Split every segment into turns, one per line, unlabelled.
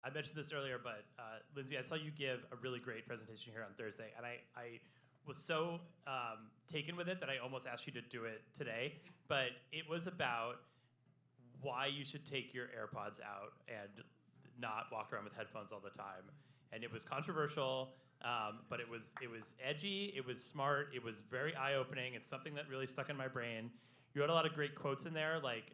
I mentioned this earlier, but Lindsay, I saw you give a really great presentation here on Thursday, and I was so taken with it that I almost asked you to do it today. But it was about why you should take your AirPods out and not walk around with headphones all the time. And it was controversial, but it was edgy, it was smart, it was very eye-opening. It's something that really stuck in my brain. You had a lot of great quotes in there, like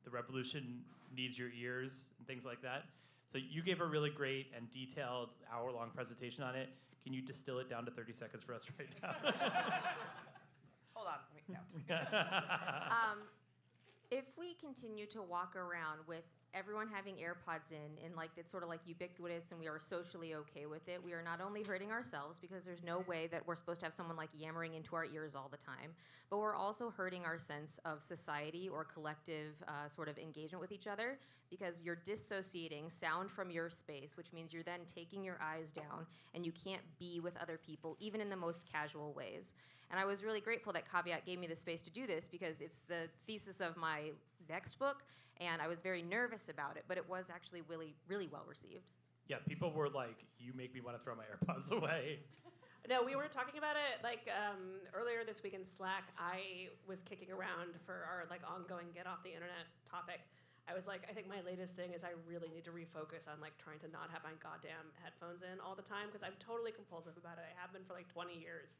the revolution needs your ears and things like that. So you gave a really great and detailed hour-long presentation on it. Can you distill it down to 30 seconds for us right now?
Hold on. No, just kidding.
If we continue to walk around with everyone having AirPods in and like it's sort of like ubiquitous and we are socially okay with it, we are not only hurting ourselves because there's no way that we're supposed to have someone like yammering into our ears all the time, but we're also hurting our sense of society or collective sort of engagement with each other because you're dissociating sound from your space, which means you're then taking your eyes down and you can't be with other people, even in the most casual ways. And I was really grateful that Caveat gave me the space to do this because it's the thesis of my next book, and I was very nervous about it, but it was actually really, really well received.
Yeah, people were like, you make me want to throw my AirPods away.
No, we were talking about it like earlier this week in Slack. I was kicking around for our like ongoing get off the internet topic. I was like, I think my latest thing is I really need to refocus on like trying to not have my goddamn headphones in all the time because I'm totally compulsive about it. I have been for like 20 years,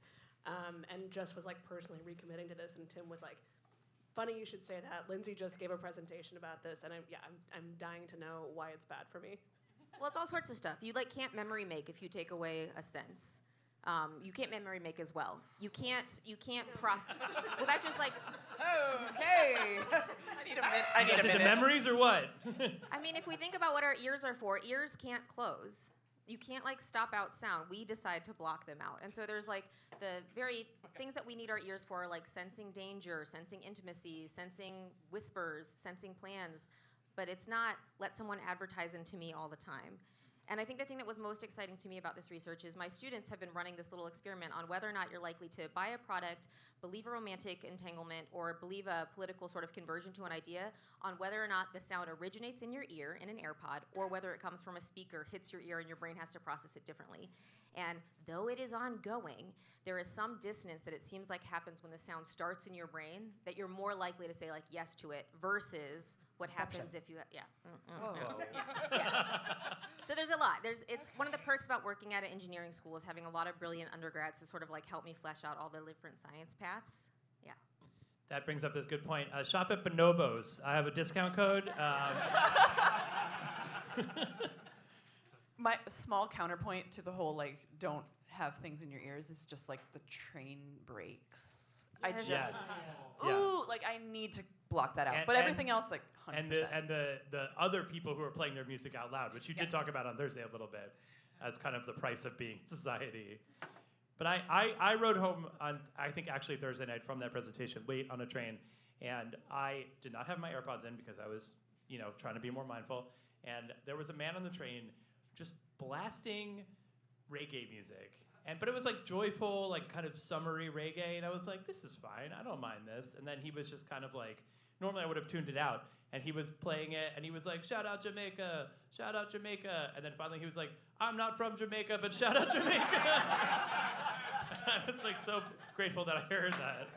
and just was like personally recommitting to this. And Tim was like, funny you should say that. Lindsay just gave a presentation about this, and I'm dying to know why it's bad for me.
Well, it's all sorts of stuff. You like can't memory make if you take away a sense. You can't memory make as well. You can't process. Well, that's just like.
Okay. I need a minute.
Is it the memories or what?
I mean, if we think about what our ears are for, ears can't close. You can't like stop out sound. We decide to block them out. And so there's like the very things that we need our ears for, like sensing danger, sensing intimacy, sensing whispers, sensing plans. But it's not let someone advertise into me all the time. And I think the thing that was most exciting to me about this research is my students have been running this little experiment on whether or not you're likely to buy a product, believe a romantic entanglement, or believe a political sort of conversion to an idea on whether or not the sound originates in your ear in an AirPod or whether it comes from a speaker, hits your ear, and your brain has to process it differently. And though it is ongoing, there is some dissonance that it seems like happens when the sound starts in your brain that you're more likely to say like yes to it versus what happens if you, yeah.
Whoa.
Yes. So there's a lot. It's one of the perks about working at an engineering school is having a lot of brilliant undergrads to sort of like help me flesh out all the different science paths. Yeah.
That brings up this good point. Shop at Bonobos. I have a discount code.
My small counterpoint to the whole like don't have things in your ears is just like the train brakes.
Yes.
Like I need to block that out. But everything else, like 100%.
And the other people who are playing their music out loud, which you did talk about on Thursday a little bit, as kind of the price of being society. But I rode home on, I think actually Thursday night from that presentation, late on a train, and I did not have my AirPods in because I was, trying to be more mindful. And there was a man on the train just blasting reggae music. But it was like joyful, like kind of summery reggae, and I was like, this is fine, I don't mind this. And then he was just kind of like, normally I would have tuned it out, and he was playing it, and he was like, shout out Jamaica, and then finally he was like, I'm not from Jamaica, but shout out Jamaica. I was like so grateful that I heard that.